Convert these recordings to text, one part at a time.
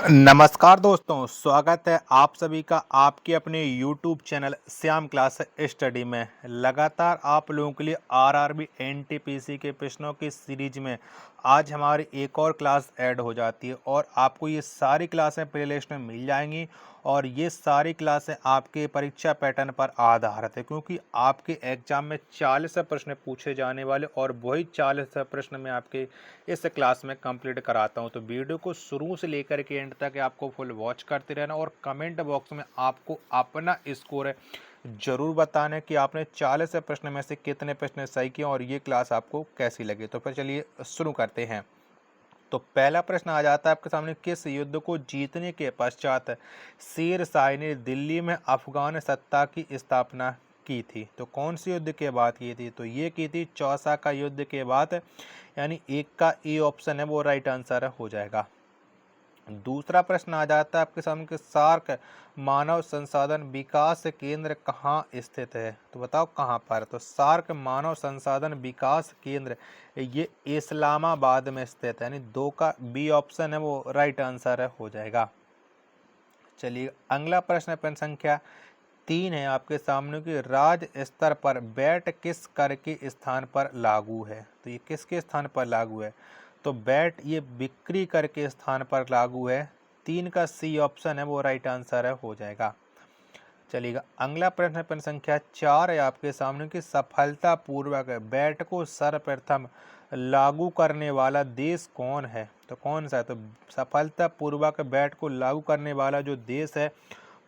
नमस्कार दोस्तों, स्वागत है आप सभी का आपके अपने YouTube channel Shyam class study में। लगातार आप लोगों के लिए आरआरबी एनटीपीसी के प्रश्नों की सीरीज में आज हमारी एक और क्लास ऐड हो जाती है और आपको ये सारी क्लासें प्लेलिस्ट में मिल जाएंगी और ये सारी क्लासें आपके परीक्षा पैटर्न पर आधारित है, क्योंकि आपके एग्जाम में 40 प्रश्न पूछे जाने वाले और वही 40 प्रश्न में आपके इस क्लास में कंप्लीट कराता हूं। तो वीडियो को शुरू से लेकर के एंड तक आपको फुल वॉच करते रहना और कमेंट बॉक्स में आपको अपना स्कोर जरूर बताना कि आपने 40 प्रश्न में से कितने प्रश्न सही किए और ये क्लास आपको कैसी लगी। तो फिर चलिए शुरू करते हैं। तो पहला प्रश्न आ जाता है आपके सामने, किस युद्ध को जीतने के पश्चात शेर शाह ने दिल्ली में अफगान सत्ता की स्थापना की थी? तो कौन से युद्ध के बाद की थी? तो ये की थी चौसा का युद्ध के बाद, यानी एक का ए ऑप्शन है वो राइट आंसर हो जाएगा। दूसरा प्रश्न आ जाता है आपके सामने कि सार्क मानव संसाधन विकास केंद्र कहाँ स्थित है? तो बताओ कहाँ पर। तो सार्क मानव संसाधन विकास केंद्र ये इस्लामाबाद में स्थित है, यानी 2 का बी ऑप्शन है वो राइट आंसर हो जाएगा। चलिए अगला प्रश्न, प्रश्न संख्या 3 है आपके सामने कि राज्य स्तर पर बैट किस कर के स्थान पर लागू है? तो ये किसके स्थान पर लागू है? तो बैट ये बिक्री कर के स्थान पर लागू है। 3 का सी ऑप्शन है वो राइट आंसर हो जाएगा। चलिएगा अगला प्रश्न, प्रश्न संख्या 4 है आपके सामने कि सफलतापूर्वक बैट को सर्वप्रथम लागू करने वाला देश कौन है? तो कौन सा है? तो सफलतापूर्वक बैट को लागू करने वाला जो देश है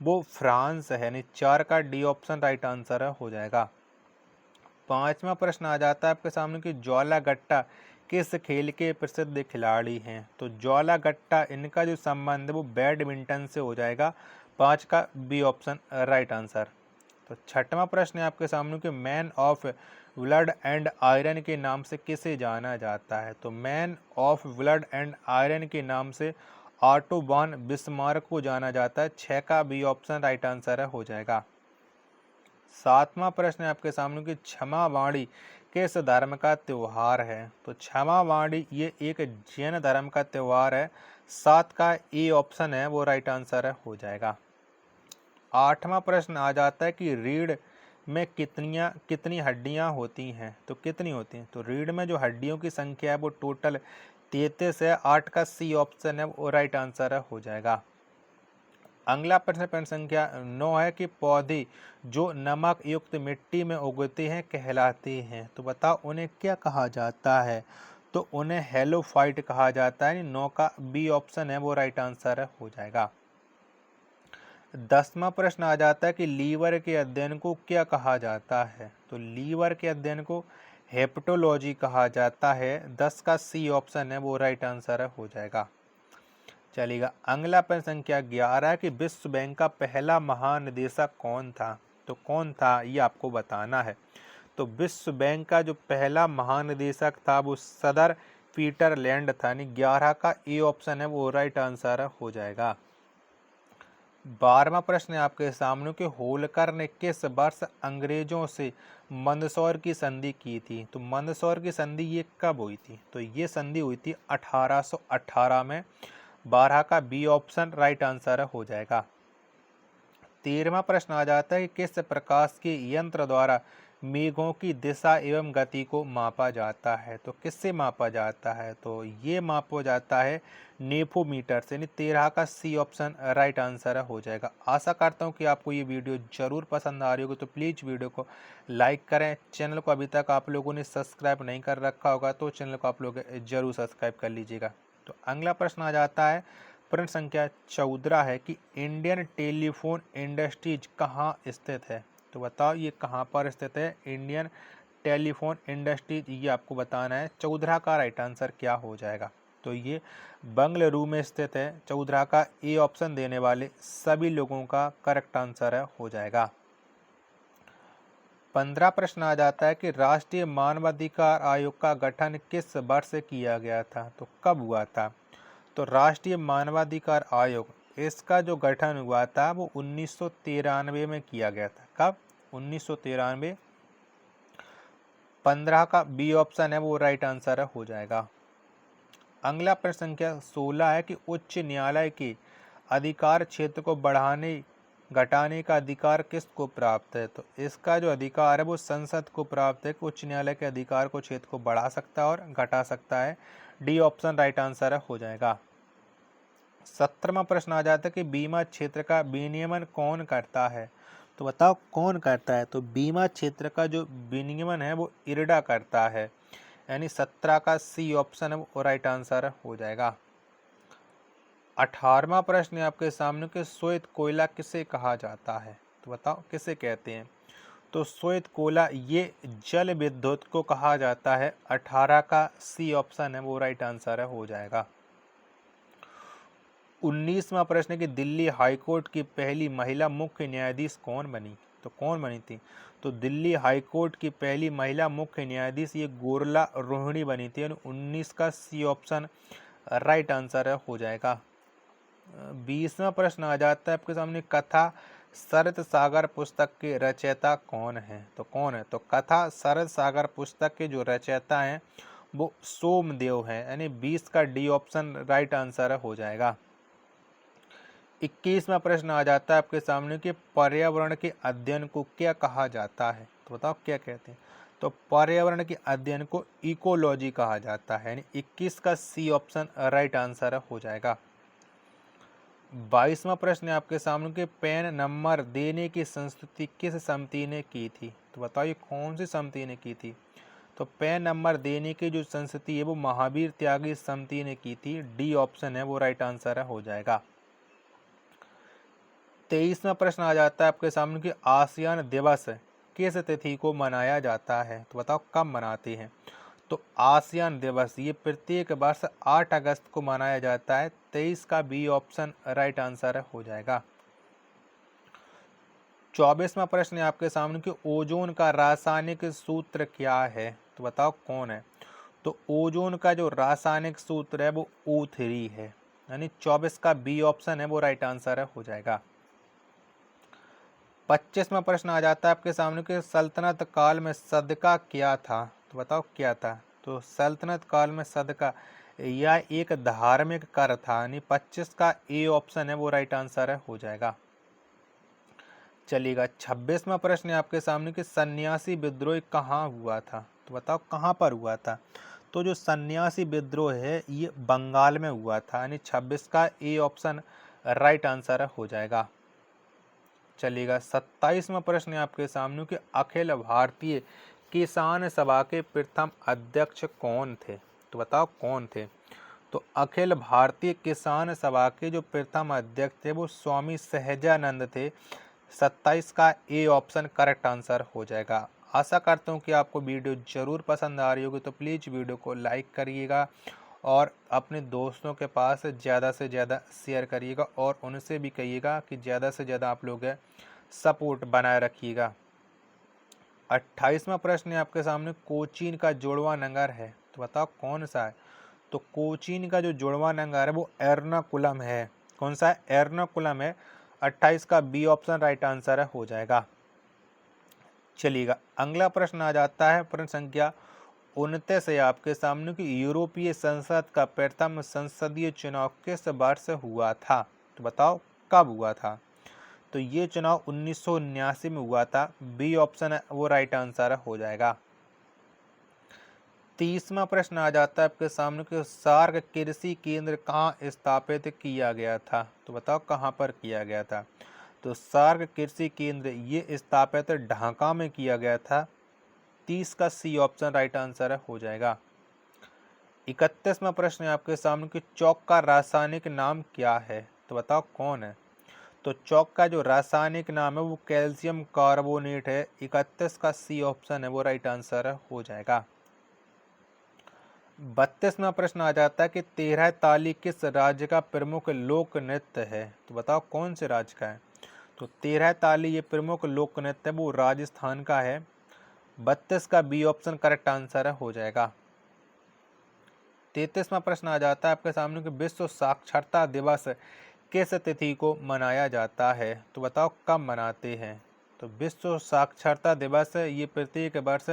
वो फ्रांस है, यानी 4 का डी ऑप्शन राइट आंसर हो जाएगा। पांचवा प्रश्न आ जाता है आपके सामने कि ज्वाला गट्टा किस खेल के प्रसिद्ध खिलाड़ी हैं? तो ज्वाला गट्टा इनका जो संबंध है वो बैडमिंटन से हो जाएगा। 5 का बी ऑप्शन राइट आंसर। तो छठवां प्रश्न है आपके सामने कि man of blood and iron के नाम से किसे जाना जाता है? तो man of blood and iron के नाम से ऑटो वॉन बिस्मार्क को जाना जाता है। 6 का बी ऑप्शन राइट आंसर हो जाएगा। सातवां प्रश्न है आपके सामने कि क्षमावाणी किस धर्म का त्योहार है? तो क्षमावाणी ये एक जैन धर्म का त्योहार है। 7 का ए ऑप्शन है वो राइट आंसर हो जाएगा। आठवां प्रश्न आ जाता है कि रीढ़ में कितनी हड्डियां होती हैं? तो कितनी होती हैं? तो रीढ़ में जो हड्डियों की संख्या है वो टोटल 33 है। 8 का सी ऑप्शन है वो राइट आंसर हो जाएगा। अगला प्रश्न, प्रश्न संख्या 9 है कि पौधे जो नमक युक्त मिट्टी में उगते हैं कहलाते हैं? तो बताओ उन्हें क्या कहा जाता है? तो उन्हें हेलोफाइट कहा जाता है। 9 का बी ऑप्शन है वो राइट आंसर हो जाएगा। 10वां प्रश्न आ जाता है कि लीवर के अध्ययन को क्या कहा जाता है? तो लीवर के अध्ययन को हेपेटोलॉजी कहा जाता है। 10 का सी ऑप्शन है वो राइट आंसर हो जाएगा। चलिएगा अगला प्रश्न संख्या 11 कि विश्व बैंक का पहला महानिदेशक कौन था? तो कौन था ये आपको बताना है। तो विश्व बैंक का जो पहला महानिदेशक था वो सदर पीटर लैंड था, यानी 11 का ए ऑप्शन है वो राइट आंसर हो जाएगा। 12वां प्रश्न है आपके सामने कि होलकर ने किस वर्ष अंग्रेजों से मंदसौर की संधि की थी? तो मंदसौर की संधि ये कब हुई थी? तो ये संधि हुई थी 1818 में। 12 का बी ऑप्शन राइट आंसर हो जाएगा। 13वां प्रश्न आ जाता है कि किस प्रकाश के यंत्र द्वारा मेघों की दिशा एवं गति को मापा जाता है? तो किससे मापा जाता है? तो ये मापा जाता है नेफोमीटर से, यानी 13 का सी ऑप्शन राइट आंसर हो जाएगा। आशा करता हूँ कि आपको ये वीडियो जरूर पसंद आ रही होगी, तो प्लीज़ वीडियो को लाइक करें। चैनल को अभी तक आप लोगों ने सब्सक्राइब नहीं कर रखा होगा तो चैनल को आप लोग जरूर सब्सक्राइब कर लीजिएगा। तो अगला प्रश्न आ जाता है, प्रश्न संख्या 14 है कि इंडियन टेलीफोन इंडस्ट्रीज कहाँ स्थित है? तो बताओ ये कहाँ पर स्थित है इंडियन टेलीफोन इंडस्ट्रीज, ये आपको बताना है। 14 का राइट आंसर क्या हो जाएगा? तो ये बंगलुरु में स्थित है। 14 का ए ऑप्शन देने वाले सभी लोगों का करेक्ट आंसर हो जाएगा। 15 प्रश्न आ जाता है कि राष्ट्रीय मानवाधिकार आयोग का गठन किस वर्ष किया गया था? तो कब हुआ था? तो राष्ट्रीय मानवाधिकार आयोग इसका जो गठन हुआ था वो 1993 में किया गया था। कब? 1993। 15 का बी ऑप्शन है वो राइट आंसर हो जाएगा। अगला प्रश्न संख्या 16 है कि उच्च न्यायालय के अधिकार क्षेत्र को बढ़ाने घटाने का अधिकार किसको प्राप्त है? तो इसका जो अधिकार है वो संसद को प्राप्त है कि उच्च न्यायालय के अधिकार को क्षेत्र को बढ़ा सकता है और घटा सकता है। डी ऑप्शन राइट आंसर हो जाएगा। 17वां प्रश्न आ जाता है कि बीमा क्षेत्र का विनियमन कौन करता है? तो बताओ कौन करता है? तो बीमा क्षेत्र का जो विनियमन है वो इरडा करता है, यानी 17 का सी ऑप्शन है वो राइट आंसर हो जाएगा। 18वां प्रश्न है आपके सामने कि श्वेत कोयला किसे कहा जाता है? तो बताओ किसे कहते हैं? तो श्वेत कोयला ये जल विद्युत को कहा जाता है। 18 का सी ऑप्शन है वो राइट आंसर हो जाएगा। 19वां प्रश्न है कि दिल्ली हाईकोर्ट की पहली महिला मुख्य न्यायाधीश कौन बनी? तो कौन बनी थी? तो दिल्ली हाईकोर्ट की पहली महिला मुख्य न्यायाधीश ये गोरला रोहिणी बनी थी। 19 का सी ऑप्शन राइट आंसर हो जाएगा। 20वां प्रश्न आ जाता है आपके सामने, कथा शरत सागर पुस्तक के रचयिता कौन है? तो कौन है? तो कथा शरत सागर पुस्तक के जो रचयिता हैं वो सोमदेव है, यानी 20 का डी ऑप्शन राइट आंसर हो जाएगा। 21वां प्रश्न आ जाता है आपके सामने कि पर्यावरण के अध्ययन को क्या कहा जाता है? तो बताओ क्या कहते हैं? तो पर्यावरण के अध्ययन को इकोलॉजी कहा जाता है, यानी 21 का सी ऑप्शन राइट आंसर हो जाएगा। 22वां प्रश्न है आपके सामने कि पैन नंबर देने की संस्तुति किस समिति ने की थी? तो बताइए कौन सी समिति ने की थी? तो पैन नंबर देने की जो संस्तुति है वो महावीर त्यागी समिति ने की थी। डी ऑप्शन है वो राइट आंसर हो जाएगा। 23वां प्रश्न आ जाता है आपके सामने कि आसियान दिवस किस तिथि को मनाया जाता है? तो बताओ कब मनाते हैं? तो आसियान दिवस ये प्रत्येक वर्ष 8 अगस्त को मनाया जाता है। 23 का बी ऑप्शन राइट आंसर हो जाएगा। 24वां प्रश्न है आपके सामने कि ओजोन का रासायनिक सूत्र क्या है? तो बताओ कौन है? तो ओजोन का जो रासायनिक सूत्र है वो O3 है, यानी 24 का बी ऑप्शन है वो राइट आंसर हो जाएगा। 25वां प्रश्न आ जाता है आपके सामने कि सल्तनत काल में सदका क्या था? तो बताओ क्या था? तो सल्तनत काल में सदका यह एक धार्मिक कर था, यानी 25 का ए ऑप्शन है वो राइट आंसर हो जाएगा। चलिएगा 26वां प्रश्न है आपके सामने कि सन्यासी विद्रोह कहाँ हुआ था? तो बताओ कहाँ पर हुआ था? तो जो सन्यासी विद्रोह है ये बंगाल में हुआ था, यानी 26 का ए ऑप्शन राइट आंसर हो जाएगा। चलिएगा 27वां प्रश्न है आपके सामने कि अखिल भारतीय किसान सभा के प्रथम अध्यक्ष कौन थे? तो बताओ कौन थे? तो अखिल भारतीय किसान सभा के जो प्रथम अध्यक्ष थे वो स्वामी सहजानंद थे। 27 का ए ऑप्शन करेक्ट आंसर हो जाएगा। आशा करता हूँ कि आपको वीडियो जरूर पसंद आ रही होगी, तो प्लीज़ वीडियो को लाइक करिएगा और अपने दोस्तों के पास ज़्यादा से ज़्यादा शेयर करिएगा और उनसे भी कहिएगा कि ज़्यादा से ज़्यादा आप लोग सपोर्ट बनाए रखिएगा। 28वां प्रश्न है आपके सामने, कोचीन का जुड़वा नगर है? तो बताओ कौन सा है? तो कोचीन का जो जुड़वा नगर है वो एर्नाकुलम है। कौन सा है? एर्नाकुलम है। 28 का बी ऑप्शन राइट आंसर हो जाएगा। चलिएगा अगला प्रश्न आ जाता है प्रश्न संख्या 29 है आपके सामने कि यूरोपीय संसद का प्रथम संसदीय चुनाव किस वर्ष हुआ था? तो बताओ कब हुआ था? तो ये चुनाव 1979 में हुआ था। बी ऑप्शन है वो राइट आंसर हो जाएगा। 30वां प्रश्न आ जाता है आपके सामने कि सार्क कृषि केंद्र कहाँ स्थापित किया गया था? तो बताओ कहाँ पर किया गया था? तो सार्क कृषि केंद्र ये स्थापित ढाका में किया गया था। 30 का सी ऑप्शन राइट आंसर हो जाएगा। 31वां प्रश्न है आपके सामने कि चौक का रासायनिक नाम क्या है? तो बताओ कौन है? तो चौक का जो रासायनिक नाम है वो कैल्शियम कार्बोनेट है। 31 का सी ऑप्शन है वो राइट आंसर हो जाएगा। 32वां प्रश्न आ जाता है कि 13 ताली किस राज्य का प्रमुख लोक नृत्य है? तो बताओ कौन से राज्य का है? तो 13 ताली ये प्रमुख लोक नृत्य है वो राजस्थान का है। 32 का बी ऑप्शन करेक्ट आंसर हो जाएगा। 33वां प्रश्न आ जाता है आपके सामने कि विश्व साक्षरता दिवस किस तिथि को मनाया जाता है? तो बताओ कब मनाते हैं? तो विश्व साक्षरता दिवस ये प्रत्येक वर्ष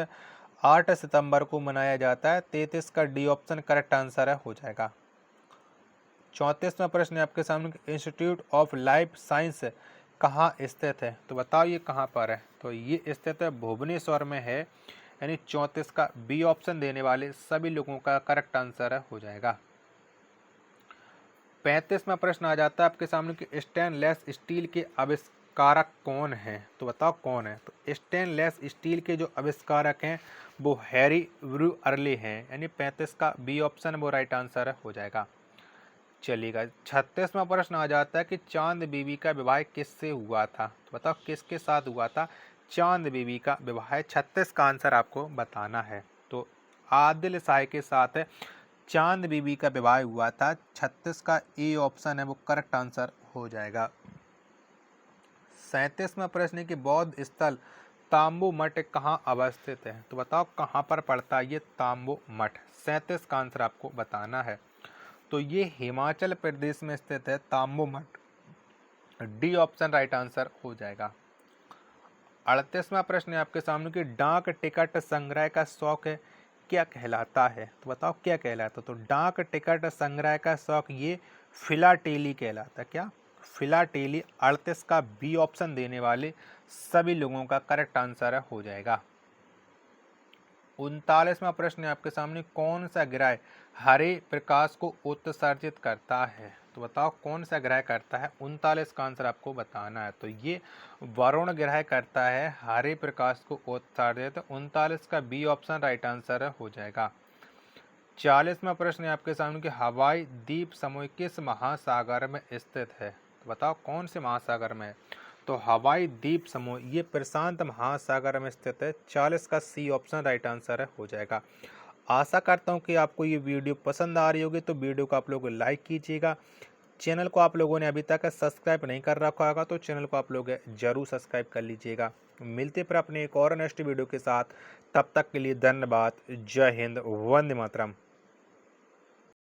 8 सितंबर को मनाया जाता है। 33 का डी ऑप्शन करेक्ट आंसर हो जाएगा। 34वां प्रश्न है आपके सामने, इंस्टीट्यूट ऑफ लाइफ साइंस कहाँ स्थित है? तो बताओ ये कहाँ पर है? तो ये स्थित है भुवनेश्वर में है, यानी 34 का बी ऑप्शन देने वाले सभी लोगों का करेक्ट आंसर हो जाएगा। 35वां प्रश्न आ जाता है आपके सामने कि स्टेनलेस स्टील के आविष्कारक कौन हैं? तो बताओ कौन है? तो स्टेनलेस स्टील के जो आविष्कारक हैं वो हैरी ब्रूअरले हैं, यानी 35 का बी ऑप्शन वो राइट आंसर हो जाएगा। चलिएगा 36वां प्रश्न आ जाता है कि चांद बीबी का विवाह किससे हुआ था? तो बताओ किसके साथ हुआ था चांद बीबी का विवाह? 36 का आंसर आपको बताना है। तो आदिल शाह के साथ चांद बीबी का विवाह हुआ था। 36 का ए ऑप्शन है वो करेक्ट आंसर हो जाएगा। 37वां प्रश्न है कि बौद्ध स्थल तांबू मठ कहाँ अवस्थित है? तो बताओ कहाँ पर पड़ता है ये तांबू मठ? 37 का आंसर आपको बताना है। तो ये हिमाचल प्रदेश में स्थित है तांबू मठ, डी ऑप्शन राइट आंसर हो जाएगा। 38वां प्रश्न है आपके सामने कि डाक टिकट संग्रह का शौक क्या कहलाता है? तो बताओ क्या कहलाता है? तो डाक टिकट संग्रह का शौक ये फिलाटेली कहलाता है। क्या? फिलाटेली। 38 का बी ऑप्शन देने वाले सभी लोगों का करेक्ट आंसर हो जाएगा। 39वां प्रश्न है आपके सामने, कौन सा ग्रह हरे प्रकाश को उत्सर्जित करता है? तो बताओ कौन सा ग्रह करता है? 39 का आंसर आपको बताना है। तो ये वरुण ग्रह करता है हरे प्रकाश को उत्सर्जित। 39 का बी ऑप्शन राइट आंसर हो जाएगा। 40वां प्रश्न है आपके सामने कि हवाई द्वीप समूह किस महासागर में स्थित है? तो बताओ कौन से महासागर में है? तो हवाई द्वीप समूह ये प्रशांत महासागर में स्थित है। 40 का सी ऑप्शन राइट आंसर हो जाएगा। आशा करता हूँ कि आपको ये वीडियो पसंद आ रही होगी, तो वीडियो को आप लोग लाइक कीजिएगा। चैनल को आप लोगों ने अभी तक सब्सक्राइब नहीं कर रखा होगा तो चैनल को आप लोग जरूर सब्सक्राइब कर लीजिएगा। मिलते पर अपने एक और नेक्स्ट वीडियो के साथ, तब तक के लिए धन्यवाद। जय हिंद, वंदे मातरम।